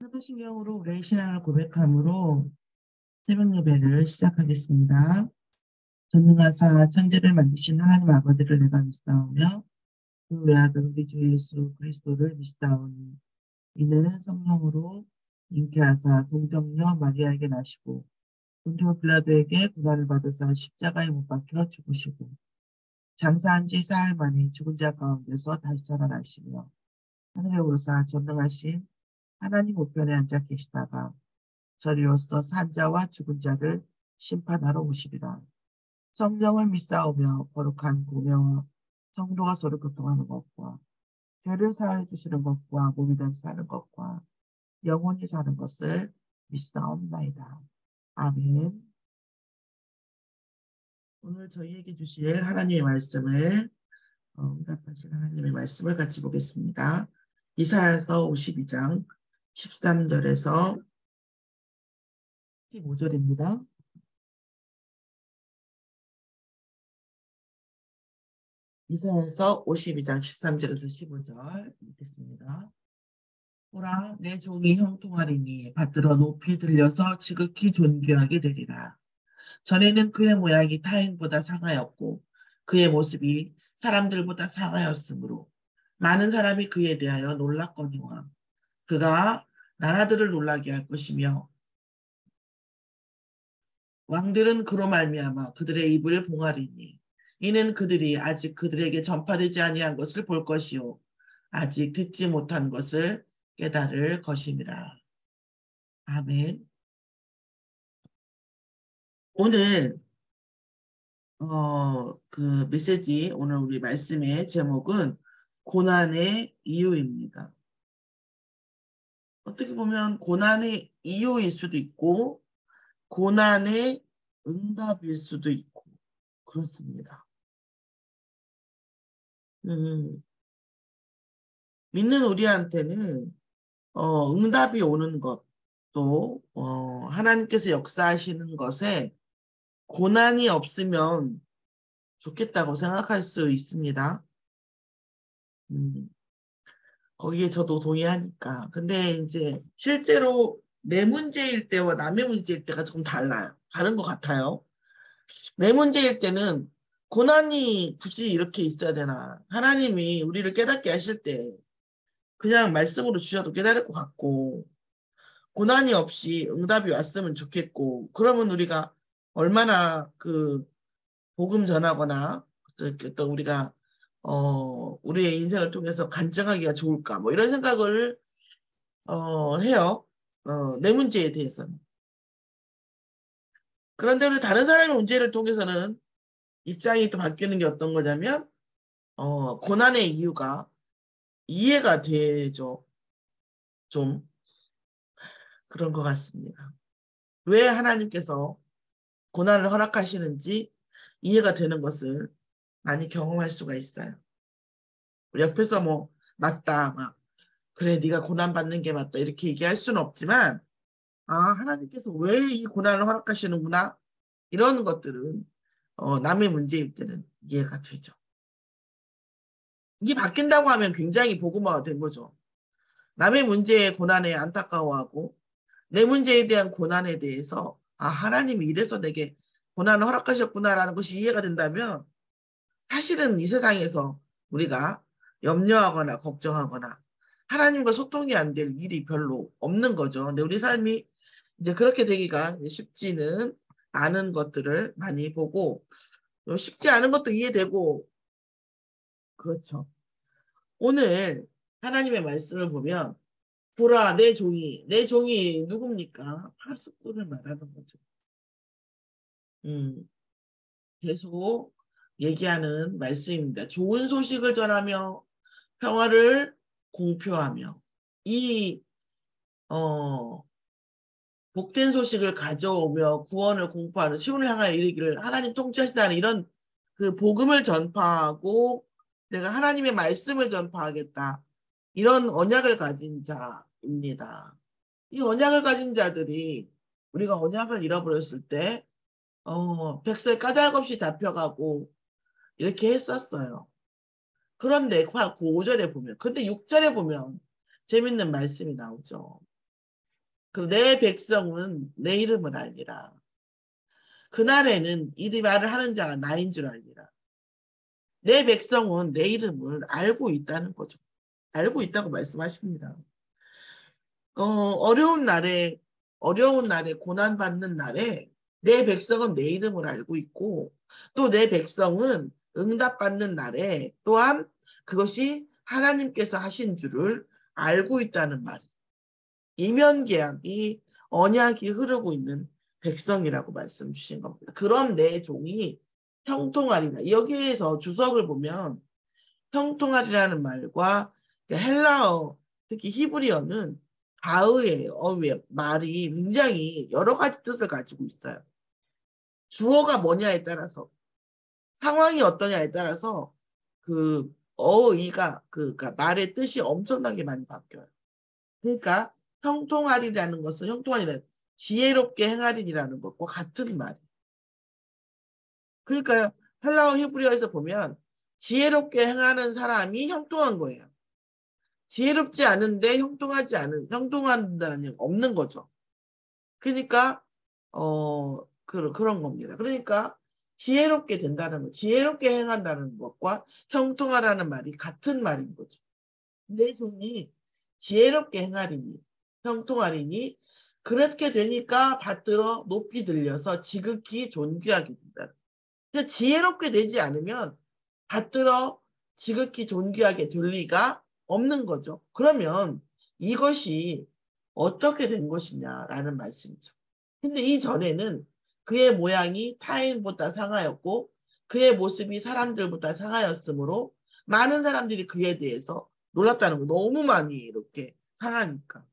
사도신경으로 우리의 신앙을 고백함으로 새벽 예배를 시작하겠습니다. 전능하사 천지를 만드신 하나님 아버지를 내가 믿사오며 그 외아들 우리 주 예수 그리스도를 믿사오니 이는 성령으로 잉태하사 동정녀 마리아에게 나시고 본토 빌라도에게 고난을 받으사 십자가에 못 박혀 죽으시고 장사한 지 사흘 만에 죽은 자 가운데서 다시 살아나시며 하늘에 오르사 전능하신 하나님 우편에 앉아 계시다가 저리로서 산자와 죽은 자를 심판하러 오시리라. 성령을 믿사오며 거룩한 공회와 성도가 서로 교통하는 것과 죄를 사하여 주시는 것과 몸이 다시 사는 것과 영원히 사는 것을 믿사옵나이다. 아멘. 오늘 저희에게 주실 하나님의 말씀을 응답하신 하나님의 말씀을 같이 보겠습니다. 이사야서 52장 13절에서 15절입니다. 이사야서 52장 13절에서 15절 읽겠습니다. 보라, 내 종이 형통하리니 받들어 높이 들려서 지극히 존귀하게 되리라. 전에는 그의 모양이 타인보다 상하였고 그의 모습이 사람들보다 상하였으므로 많은 사람이 그에 대하여 놀랐거니와 그가 나라들을 놀라게 할 것이며 왕들은 그로 말미암아 그들의 입을 봉하리니 이는 그들이 아직 그들에게 전파되지 아니한 것을 볼 것이요 아직 듣지 못한 것을 깨달을 것임이라. 아멘. 오늘 그 메시지 오늘 우리 말씀의 제목은 고난의 이유입니다. 어떻게 보면 고난의 이유일 수도 있고 고난의 응답일 수도 있고 그렇습니다. 믿는 우리한테는 응답이 오는 것도 하나님께서 역사하시는 것에 고난이 없으면 좋겠다고 생각할 수 있습니다. 거기에 저도 동의하니까. 근데 이제 실제로 내 문제일 때와 남의 문제일 때가 좀 달라요. 다른 것 같아요. 내 문제일 때는 고난이 굳이 이렇게 있어야 되나. 하나님이 우리를 깨닫게 하실 때 그냥 말씀으로 주셔도 깨달을 것 같고 고난이 없이 응답이 왔으면 좋겠고 그러면 우리가 얼마나 그 복음 전하거나 또 우리가 우리의 인생을 통해서 간증하기가 좋을까 뭐 이런 생각을 해요. 내 문제에 대해서는. 그런데 우리 다른 사람의 문제를 통해서는 입장이 또 바뀌는 게 어떤 거냐면 고난의 이유가 이해가 되죠. 좀 그런 것 같습니다. 왜 하나님께서 고난을 허락하시는지 이해가 되는 것을 많이 경험할 수가 있어요. 우리 옆에서 뭐 맞다 막 그래 네가 고난받는 게 맞다 이렇게 얘기할 수는 없지만 하나님께서 왜 이 고난을 허락하시는구나 이런 것들은 남의 문제일 때는 이해가 되죠. 이게 바뀐다고 하면 굉장히 복음화가 된 거죠. 남의 문제의 고난에 안타까워하고 내 문제에 대한 고난에 대해서 하나님이 이래서 내게 고난을 허락하셨구나라는 것이 이해가 된다면 사실은 이 세상에서 우리가 염려하거나 걱정하거나 하나님과 소통이 안 될 일이 별로 없는 거죠. 근데 우리 삶이 이제 그렇게 되기가 쉽지는 않은 것들을 많이 보고 쉽지 않은 것도 이해되고 그렇죠. 오늘 하나님의 말씀을 보면 보라 내 종이 누굽니까? 파수꾼을 말하는 거죠. 계속 얘기하는 말씀입니다. 좋은 소식을 전하며 평화를 공표하며 이 복된 소식을 가져오며 구원을 공포하는 시온을 향하여 이르기를 하나님 통치하시다는 이런 그 복음을 전파하고 내가 하나님의 말씀을 전파하겠다. 이런 언약을 가진 자입니다. 이 언약을 가진 자들이 우리가 언약을 잃어버렸을 때 백설 까닭없이 잡혀가고 이렇게 했었어요. 그런데 그 5절에 보면 근데 6절에 보면 재밌는 말씀이 나오죠. 내 백성은 내 이름을 알리라. 그날에는 이 말을 하는 자가 나인 줄 알리라. 내 백성은 내 이름을 알고 있다는 거죠. 알고 있다고 말씀하십니다. 어려운 날에, 고난받는 날에 내 백성은 내 이름을 알고 있고 또 내 백성은 응답받는 날에 또한 그것이 하나님께서 하신 줄을 알고 있다는 말. 이면계약이 언약이 흐르고 있는 백성이라고 말씀 주신 겁니다. 그런 내 종이 형통하리라. 여기에서 주석을 보면 형통하리라는 말과 헬라어, 특히 히브리어는 가의의 말이 굉장히 여러 가지 뜻을 가지고 있어요. 주어가 뭐냐에 따라서, 상황이 어떠냐에 따라서 그 어의가 그러니까 말의 뜻이 엄청나게 많이 바뀌어요. 그러니까 형통하리라는 것은 형통하리라는 지혜롭게 행하리라는 것과 같은 말이에요. 그러니까 헬라어 히브리어에서 보면 지혜롭게 행하는 사람이 형통한 거예요. 지혜롭지 않은데 형통한다는 게 없는 거죠. 그러니까 그런 겁니다. 그러니까 지혜롭게 된다는 것, 지혜롭게 행한다는 것과 형통하라는 말이 같은 말인 거죠. 내 종이 지혜롭게 행하리니 형통하리니 그렇게 되니까 받들어 높이 들려서 지극히 존귀하게 된다. 그러니까 지혜롭게 되지 않으면 받들어 지극히 존귀하게 될 리가 없는 거죠. 그러면 이것이 어떻게 된 것이냐라는 말씀이죠. 근데 이전에는 그의 모양이 타인보다 상하였고 그의 모습이 사람들보다 상하였으므로 많은 사람들이 그에 대해서 놀랐다는 거. 너무 많이 이렇게 상하니까.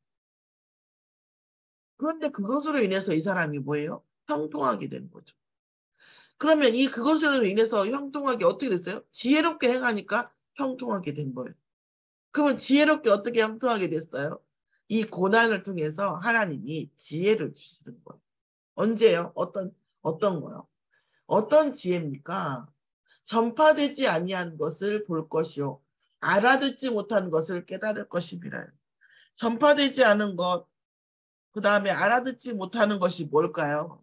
그런데 그것으로 인해서 이 사람이 뭐예요? 형통하게 된 거죠. 그러면 그것으로 인해서 형통하게 어떻게 됐어요? 지혜롭게 행하니까 형통하게 된 거예요. 그러면 지혜롭게 어떻게 형통하게 됐어요? 이 고난을 통해서 하나님이 지혜를 주시는 거예요. 언제요? 어떤 거요? 어떤 지혜입니까? 전파되지 아니한 것을 볼 것이요. 알아듣지 못한 것을 깨달을 것입니다. 전파되지 않은 것, 그 다음에 알아듣지 못하는 것이 뭘까요?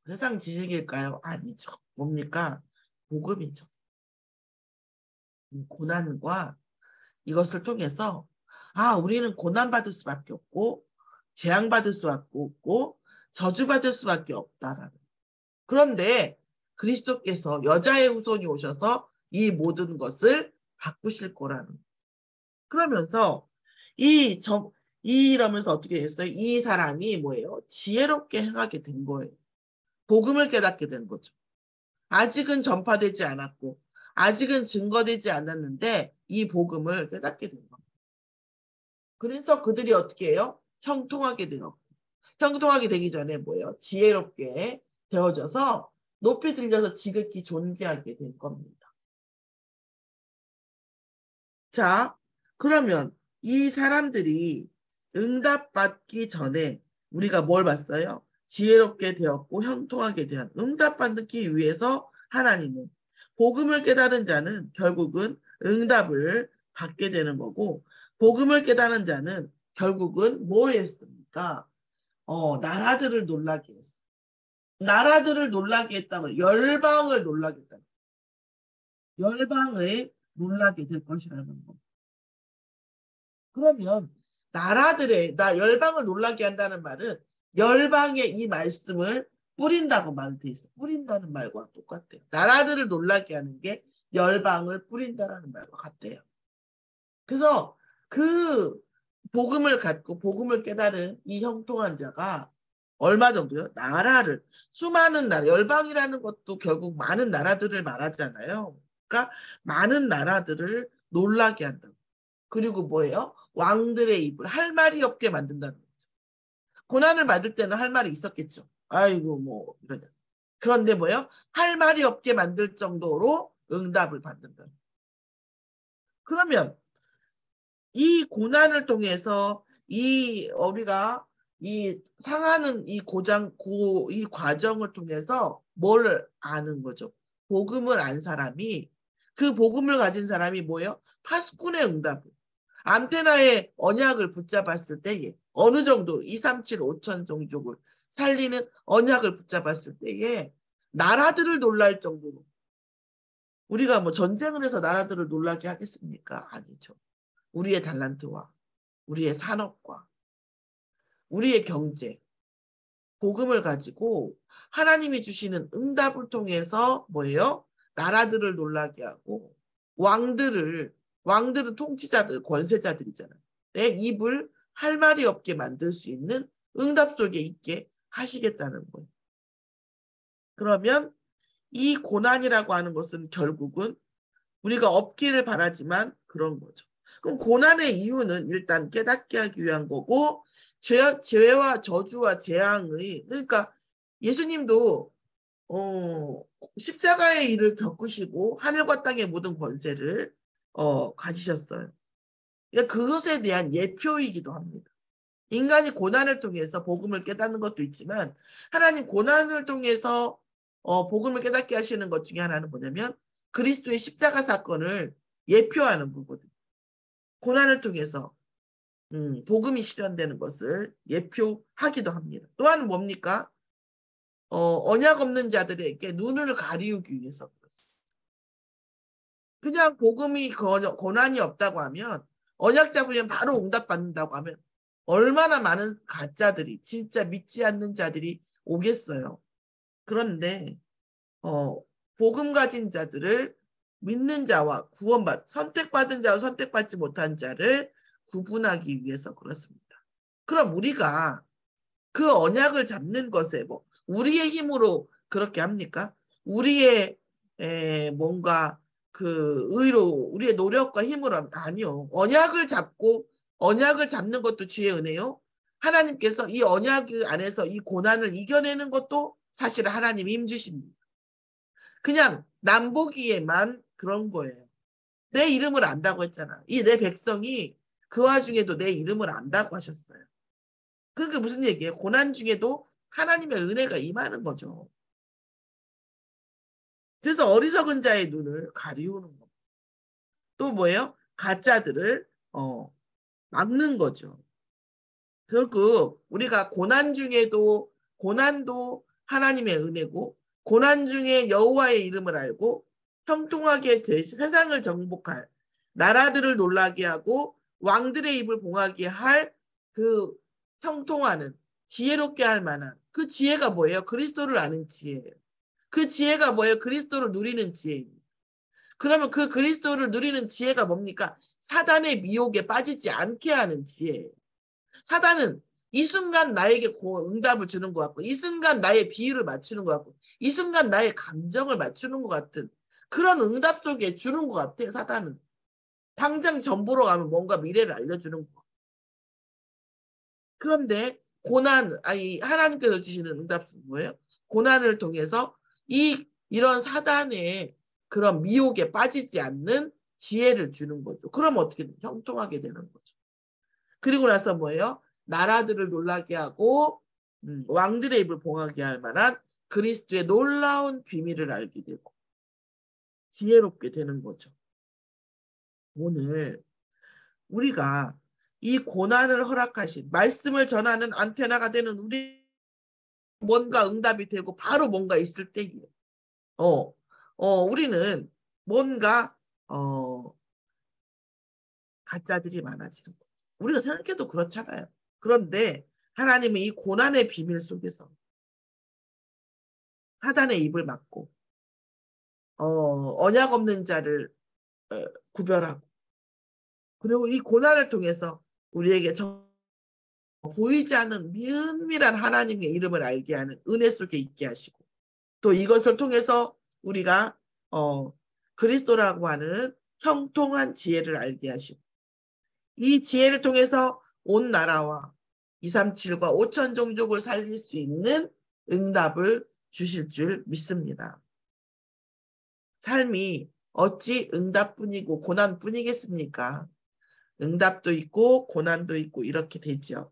세상 지식일까요? 아니죠. 뭡니까? 복음이죠. 고난과 이것을 통해서 우리는 고난받을 수밖에 없고 재앙받을 수밖에 없고 저주받을 수밖에 없다라는. 그런데 그리스도께서 여자의 후손이 오셔서 이 모든 것을 바꾸실 거라는. 그러면서 이러면서 어떻게 됐어요? 이 사람이 뭐예요? 지혜롭게 행하게 된 거예요. 복음을 깨닫게 된 거죠. 아직은 전파되지 않았고 아직은 증거되지 않았는데 이 복음을 깨닫게 된 겁니다. 그래서 그들이 어떻게 해요? 형통하게 되었고 형통하게 되기 전에 뭐예요? 지혜롭게 되어져서 높이 들려서 지극히 존귀하게 된 겁니다. 자, 그러면 이 사람들이 응답받기 전에 우리가 뭘 봤어요? 지혜롭게 되었고 형통하게 되었. 응답받기 위해서 하나님은 복음을 깨달은 자는 결국은 응답을 받게 되는 거고 복음을 깨달은 자는 결국은 뭐 했습니까? 나라들을 놀라게 했어. 나라들을 놀라게 했다고 열방을 놀라게 했다. 열방을 놀라게 될 것이라는 거. 그러면 열방을 놀라게 한다는 말은 열방에 이 말씀을 뿌린다고 말돼 있어. 뿌린다는 말과 똑같아요. 나라들을 놀라게 하는 게 열방을 뿌린다라는 말과 같아요. 그래서 그 복음을 갖고 복음을 깨달은 이 형통한 자가 얼마 정도요? 수많은 나라, 열방이라는 것도 결국 많은 나라들을 말하잖아요. 그러니까 많은 나라들을 놀라게 한다고. 그리고 뭐예요? 왕들의 입을 할 말이 없게 만든다는 거죠. 고난을 받을 때는 할 말이 있었겠죠. 아이고 뭐 이러냐. 그런데 뭐예요? 할 말이 없게 만들 정도로 응답을 받는다. 그러면 이 고난을 통해서 우리가 이 상하는 이 과정을 통해서 뭘 아는 거죠? 복음을 안 사람이 그 복음을 가진 사람이 뭐예요? 파수꾼의 응답을. 안테나의 언약을 붙잡았을 때에 어느 정도 237 5천 종족을 살리는 언약을 붙잡았을 때에 나라들을 놀랄 정도로 우리가 뭐 전쟁을 해서 나라들을 놀라게 하겠습니까? 아니죠. 우리의 달란트와 우리의 산업과 우리의 경제, 복음을 가지고 하나님이 주시는 응답을 통해서 뭐예요? 나라들을 놀라게 하고 왕들은 통치자들, 권세자들이잖아요. 내 입을 할 말이 없게 만들 수 있는 응답 속에 있게 하시겠다는 거예요. 그러면 이 고난이라고 하는 것은 결국은 우리가 없기를 바라지만 그런 거죠. 그럼 고난의 이유는 일단 깨닫게 하기 위한 거고 죄와 저주와 재앙의 그러니까 예수님도 십자가의 일을 겪으시고 하늘과 땅의 모든 권세를 가지셨어요. 그러니까 그것에 대한 예표이기도 합니다. 인간이 고난을 통해서 복음을 깨닫는 것도 있지만 하나님 고난을 통해서 복음을 깨닫게 하시는 것 중에 하나는 뭐냐면 그리스도의 십자가 사건을 예표하는 거거든요. 고난을 통해서 복음이 실현되는 것을 예표하기도 합니다. 또한 뭡니까? 언약 없는 자들에게 눈을 가리우기 위해서 그렇습니다. 그냥 복음이 고난이 없다고 하면 언약 잡으면 바로 응답받는다고 하면 얼마나 많은 가짜들이 진짜 믿지 않는 자들이 오겠어요. 그런데 복음 가진 자들을 믿는 자와 선택받은 자와 선택받지 못한 자를 구분하기 위해서 그렇습니다. 그럼 우리가 그 언약을 잡는 것에 뭐 우리의 힘으로 그렇게 합니까? 우리의 뭔가 그 의로 우리의 노력과 힘으로 아니요. 언약을 잡는 것도 주의 은혜요. 하나님께서 이 언약 안에서 이 고난을 이겨내는 것도 사실 하나님이 힘주십니다. 그냥 남보기에만 그런 거예요. 내 이름을 안다고 했잖아. 이 내 백성이 그 와중에도 내 이름을 안다고 하셨어요. 그게 무슨 얘기예요? 고난 중에도 하나님의 은혜가 임하는 거죠. 그래서 어리석은 자의 눈을 가리우는 겁니다. 또 뭐예요? 가짜들을 막는 거죠. 결국 우리가 고난도 하나님의 은혜고 고난 중에 여호와의 이름을 알고 형통하게 세상을 정복할 나라들을 놀라게 하고 왕들의 입을 봉하게 할 그 형통하는 지혜롭게 할 만한 그 지혜가 뭐예요? 그리스도를 아는 지혜예요. 그 지혜가 뭐예요? 그리스도를 누리는 지혜입니다. 그러면 그 그리스도를 누리는 지혜가 뭡니까? 사단의 미혹에 빠지지 않게 하는 지혜예요. 사단은 이 순간 나에게 응답을 주는 것 같고 이 순간 나의 비유를 맞추는 것 같고 이 순간 나의 감정을 맞추는 것 같은 그런 응답 속에 주는 것 같아요. 사단은. 당장 전보러 가면 뭔가 미래를 알려주는 것 같아요. 그런데 하나님께서 주시는 응답은 뭐예요? 고난을 통해서 이런 사단의 그런 미혹에 빠지지 않는 지혜를 주는 거죠. 그럼 어떻게 형통하게 되는 거죠. 그리고 나서 뭐예요? 나라들을 놀라게 하고 왕들의 입을 봉하게 할 만한 그리스도의 놀라운 비밀을 알게 되고 지혜롭게 되는 거죠. 오늘 우리가 이 고난을 허락하신 말씀을 전하는 안테나가 되는 우리 뭔가 응답이 되고 바로 뭔가 있을 때에 우리는 뭔가 가짜들이 많아지는 거죠. 우리가 생각해도 그렇잖아요. 그런데 하나님은 이 고난의 비밀 속에서 사단의 입을 막고 언약 없는 자를 구별하고 그리고 이 고난을 통해서 우리에게 보이지 않는 은밀한 하나님의 이름을 알게 하는 은혜 속에 있게 하시고 또 이것을 통해서 우리가 그리스도라고 하는 형통한 지혜를 알게 하시고 이 지혜를 통해서 온 나라와 237과 5천 종족을 살릴 수 있는 응답을 주실 줄 믿습니다. 삶이 어찌 응답뿐이고 고난뿐이겠습니까? 응답도 있고 고난도 있고 이렇게 되죠.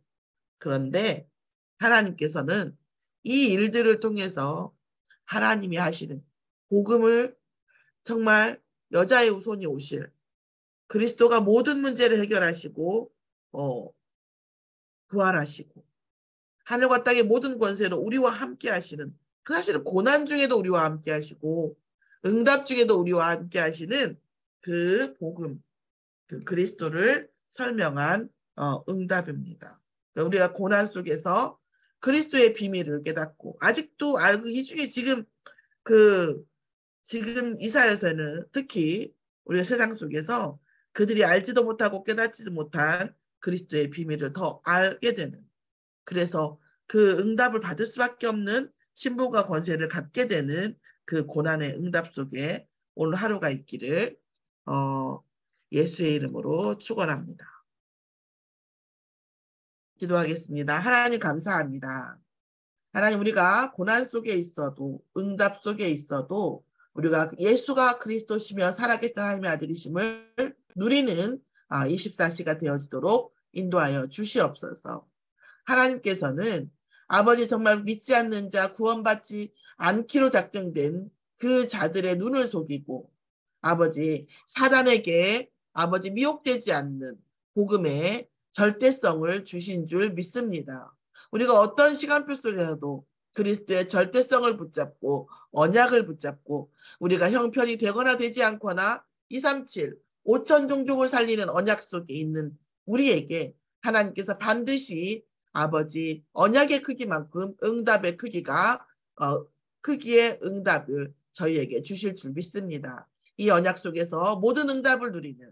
그런데 하나님께서는 이 일들을 통해서 하나님이 하시는 복음을 정말 여자의 후손이 오실 그리스도가 모든 문제를 해결하시고 부활하시고 하늘과 땅의 모든 권세로 우리와 함께 하시는, 그 사실은 고난 중에도 우리와 함께 하시고 응답 중에도 우리와 함께 하시는 그 복음, 그 그리스도를 설명한 응답입니다. 우리가 고난 속에서 그리스도의 비밀을 깨닫고 아직도 알고, 이 중에 그 지금 이사야서는 특히 우리가 세상 속에서 그들이 알지도 못하고 깨닫지도 못한 그리스도의 비밀을 더 알게 되는, 그래서 그 응답을 받을 수밖에 없는 신분과 권세를 갖게 되는 그 고난의 응답 속에 오늘 하루가 있기를 예수의 이름으로 축원합니다. 기도하겠습니다. 하나님 감사합니다. 하나님, 우리가 고난 속에 있어도 응답 속에 있어도 우리가 예수가 그리스도시며 살아계신 하나님의 아들이심을 누리는 24시가 되어지도록 인도하여 주시옵소서. 하나님께서는 아버지, 정말 믿지 않는 자, 구원받지 않기로 작정된 그 자들의 눈을 속이고 아버지, 사단에게 아버지 미혹되지 않는 복음의 절대성을 주신 줄 믿습니다. 우리가 어떤 시간표 속에서도 그리스도의 절대성을 붙잡고 언약을 붙잡고 우리가 형편이 되거나 되지 않거나 237, 5천 종족을 살리는 언약 속에 있는 우리에게 하나님께서 반드시 아버지 언약의 크기만큼 응답의 크기의 응답을 저희에게 주실 줄 믿습니다. 이 언약 속에서 모든 응답을 누리는,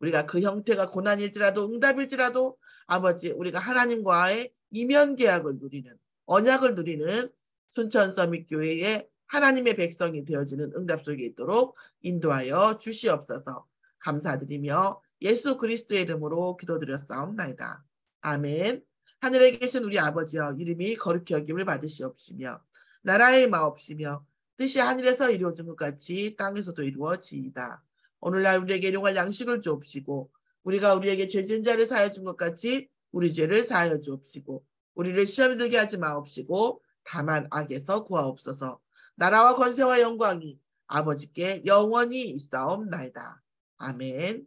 우리가 그 형태가 고난일지라도 응답일지라도 아버지, 우리가 하나님과의 이면 계약을 누리는, 언약을 누리는 순천서밋교회의 하나님의 백성이 되어지는 응답 속에 있도록 인도하여 주시옵소서. 감사드리며 예수 그리스도의 이름으로 기도드렸사옵나이다. 아멘. 하늘에 계신 우리 아버지여, 이름이 거룩히 여김을 받으시옵시며 나라의 마옵시며 뜻이 하늘에서 이루어진 것 같이 땅에서도 이루어지이다. 오늘날 우리에게 일용할 양식을 주옵시고 우리가 우리에게 죄 지은 자를 사하여 준 것 같이 우리 죄를 사하여 주옵시고 우리를 시험에 들게 하지 마옵시고 다만 악에서 구하옵소서. 나라와 권세와 영광이 아버지께 영원히 있사옵나이다. 아멘.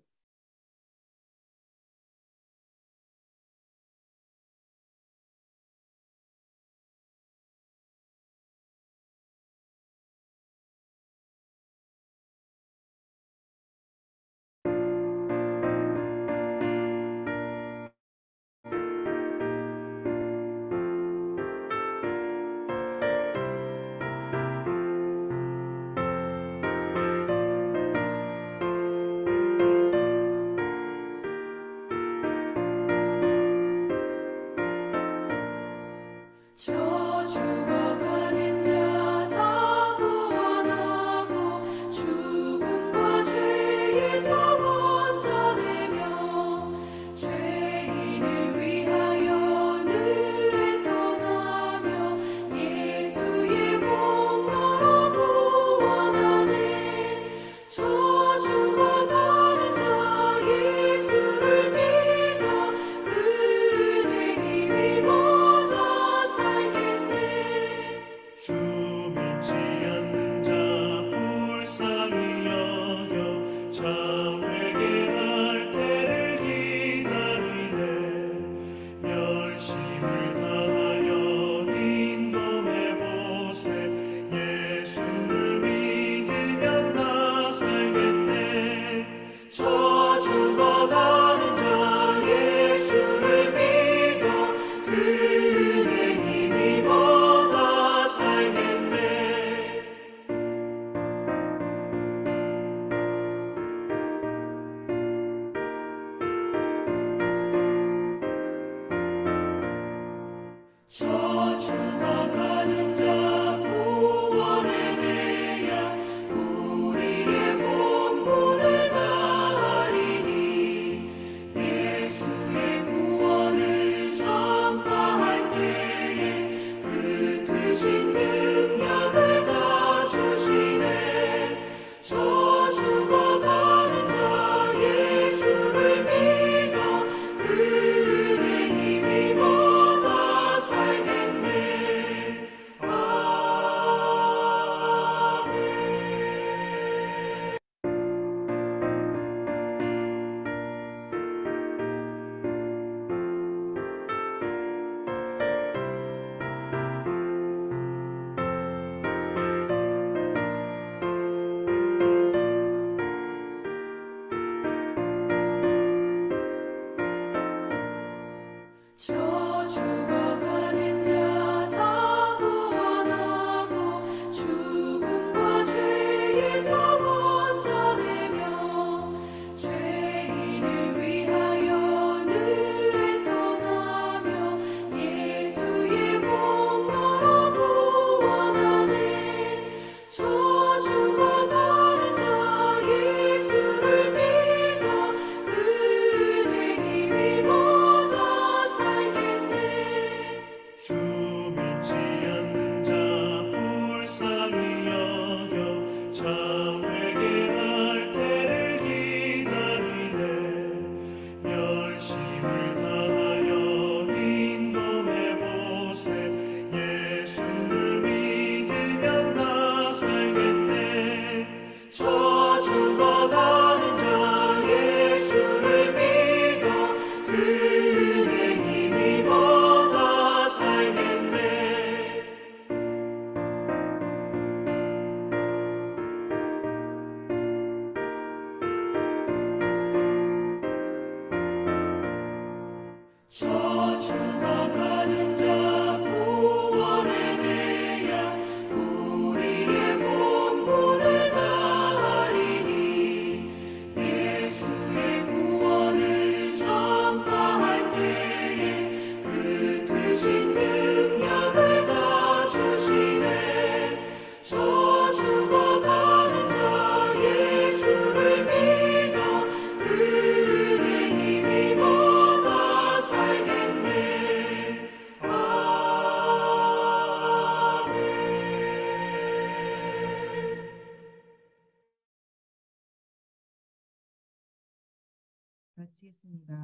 저 죽어가는 자 구원에 대하여 우리의 몸부를 다하리니 예수의 구원을 전파할 때에 그 크신 능력을 더 주시네. 저 죽어가는 자 예수를 믿어 그 은혜 힘입어 다 살겠네. 아멘. 마치겠습니다.